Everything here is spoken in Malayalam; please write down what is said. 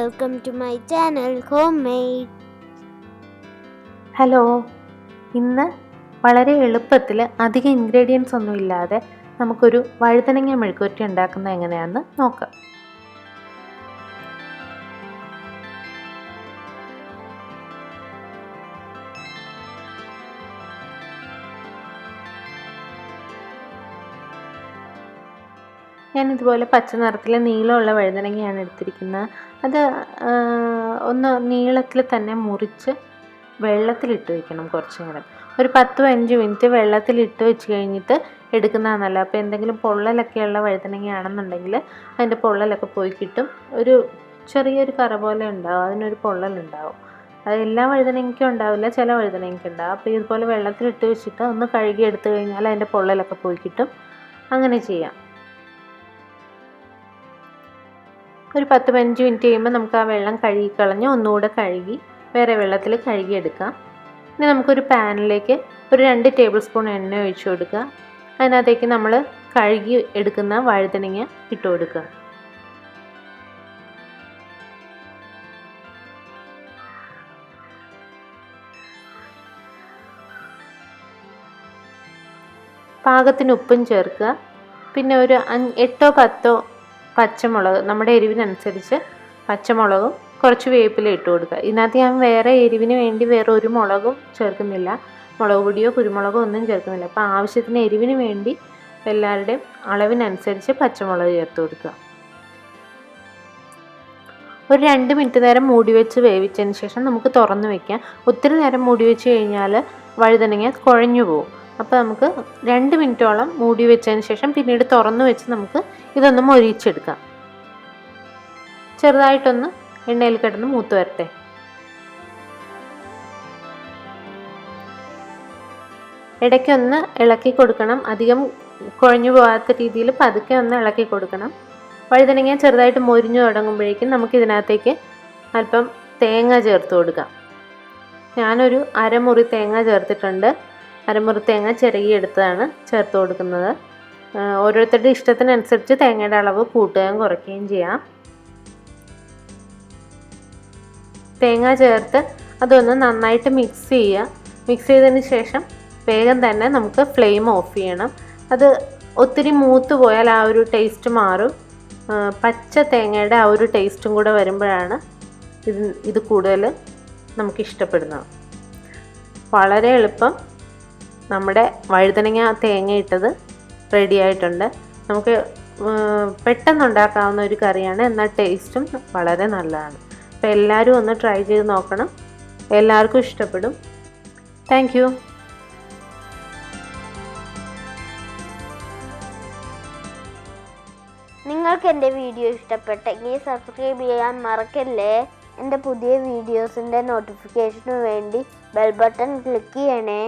welcome to my channel Homemade. Hello, ഇന്ന് വളരെ എളുപ്പത്തിൽ അധികം ഇൻഗ്രീഡിയൻസ് ഒന്നും ഇല്ലാതെ നമുക്കൊരു വഴുതനങ്ങ മെഴുക്കുവരട്ടി ഉണ്ടാക്കുന്നത് എങ്ങനെയാണെന്ന് നോക്കാം. ഞാനിതുപോലെ പച്ച നിറത്തിലെ നീളമുള്ള വഴുതനങ്ങയാണ് എടുത്തിരിക്കുന്നത്. അത് ഒന്ന് നീളത്തിൽ തന്നെ മുറിച്ച് വെള്ളത്തിലിട്ട് വയ്ക്കണം. കുറച്ച് നേരം ഒരു 10-15 മിനിറ്റ് വെള്ളത്തിലിട്ട് വെച്ച് കഴിഞ്ഞിട്ട് എടുക്കുന്നതാണ് നല്ലത്. അപ്പോൾ എന്തെങ്കിലും പൊള്ളലൊക്കെയുള്ള വഴുതനങ്ങയാണെന്നുണ്ടെങ്കിൽ അതിൻ്റെ പൊള്ളലൊക്കെ പോയി കിട്ടും. ഒരു ചെറിയൊരു കറ പോലെ ഉണ്ടാവും, അതിനൊരു പൊള്ളലുണ്ടാവും. അത് എല്ലാ വഴുതനങ്ങയ്ക്കും ഉണ്ടാവില്ല, ചില വഴുതനങ്ങയ്ക്ക് ഉണ്ടാവും. അപ്പോൾ ഇതുപോലെ വെള്ളത്തിലിട്ട് വെച്ചിട്ട് ഒന്ന് കഴുകി എടുത്തു കഴിഞ്ഞാൽ അതിൻ്റെ പൊള്ളലൊക്കെ പോയി കിട്ടും. അങ്ങനെ ചെയ്യാം. ഒരു 10-15 മിനിറ്റ് കഴിയുമ്പോൾ നമുക്ക് ആ വെള്ളം കഴുകിക്കളഞ്ഞ് ഒന്നുകൂടെ കഴുകി വേറെ വെള്ളത്തിൽ കഴുകിയെടുക്കാം. ഇനി നമുക്കൊരു പാനിലേക്ക് ഒരു 2 ടേബിൾ സ്പൂൺ എണ്ണ ഒഴിച്ചു കൊടുക്കുക. അതിനകത്തേക്ക് നമ്മൾ കഴുകി എടുക്കുന്ന വഴുതനങ്ങ ഇട്ട് കൊടുക്കുക. പാകത്തിന് ഉപ്പും ചേർക്കുക. പിന്നെ ഒരു 8-10 പച്ചമുളക്, നമ്മുടെ എരിവിനനുസരിച്ച് പച്ചമുളകും കുറച്ച് വേപ്പില ഇട്ട് കൊടുക്കുക. ഇതിനകത്ത് ഞാൻ വേറെ എരിവിന് വേണ്ടി വേറെ ഒരു മുളകും ചേർക്കുന്നില്ല, മുളക് പൊടിയോ കുരുമുളകോ ഒന്നും ചേർക്കുന്നില്ല. അപ്പോൾ ആവശ്യത്തിന് എരിവിന് വേണ്ടി എല്ലാവരുടെയും അളവിനനുസരിച്ച് പച്ചമുളക് ചേർത്ത് കൊടുക്കുക. ഒരു 2 മിനിറ്റ് നേരം മൂടി വെച്ച് വേവിച്ചതിന് ശേഷം നമുക്ക് തുറന്ന് വയ്ക്കാം. ഒത്തിരി നേരം മൂടി വെച്ച് കഴിഞ്ഞാൽ വഴുതനങ്ങ കുഴഞ്ഞു പോകും. അപ്പോൾ നമുക്ക് 2 മിനിറ്റോളം മൂടി വെച്ചതിന് ശേഷം പിന്നീട് തുറന്ന് വെച്ച് നമുക്ക് ഇതൊന്ന് മൊരിച്ചെടുക്കാം. ചെറുതായിട്ടൊന്ന് എണ്ണയിൽ കിടന്ന് മൂത്ത് വരട്ടെ. ഇടയ്ക്കൊന്ന് ഇളക്കി കൊടുക്കണം. അധികം കുഴഞ്ഞു പോകാത്ത രീതിയിൽ പതുക്കെ ഒന്ന് ഇളക്കി കൊടുക്കണം. വഴുതനങ്ങ ചെറുതായിട്ട് മൊരിഞ്ഞു തുടങ്ങുമ്പോഴേക്കും നമുക്ക് ഇതിനകത്തേക്ക് അല്പം തേങ്ങ ചേർത്ത് കൊടുക്കാം. ഞാനൊരു അരമുറി തേങ്ങ ചേർത്തിട്ടുണ്ട്. അരമുറി തേങ്ങ ചിരകിയെടുത്തതാണ് ചേർത്ത് കൊടുക്കുന്നത്. ഓരോരുത്തരുടെ ഇഷ്ടത്തിനനുസരിച്ച് തേങ്ങയുടെ അളവ് കൂട്ടുകയും കുറയ്ക്കുകയും ചെയ്യാം. തേങ്ങ ചേർത്ത് അതൊന്ന് നന്നായിട്ട് മിക്സ് ചെയ്യുക. മിക്സ് ചെയ്തതിന് ശേഷം വേഗം തന്നെ നമുക്ക് ഫ്ലെയിം ഓഫ് ചെയ്യണം. അത് ഒത്തിരി മൂത്ത് പോയാൽ ആ ഒരു ടേസ്റ്റ് മാറും. പച്ച തേങ്ങയുടെ ആ ഒരു ടേസ്റ്റും കൂടെ വരുമ്പോഴാണ് ഇത് കൂടുതൽ നമുക്ക് ഇഷ്ടപ്പെടുന്നത്. വളരെ എളുപ്പം നമ്മുടെ വഴുതനങ്ങ തേങ്ങ ഇട്ടത് റെഡി ആയിട്ടുണ്ട്. നമുക്ക് പെട്ടെന്നുണ്ടാക്കാവുന്ന ഒരു കറിയാണ്, എന്നാൽ ടേസ്റ്റും വളരെ നല്ലതാണ്. അപ്പോൾ എല്ലാവരും ഒന്ന് ട്രൈ ചെയ്ത് നോക്കണം. എല്ലാവർക്കും ഇഷ്ടപ്പെടും. Thank you. നിങ്ങൾക്ക് എൻ്റെ വീഡിയോ ഇഷ്ടപ്പെട്ടെങ്കിൽ സബ്സ്ക്രൈബ് ചെയ്യാൻ മറക്കല്ലേ. എൻ്റെ പുതിയ വീഡിയോസിൻ്റെ നോട്ടിഫിക്കേഷന് വേണ്ടി ബെൽ ബട്ടൺ ക്ലിക്ക് ചെയ്യണേ.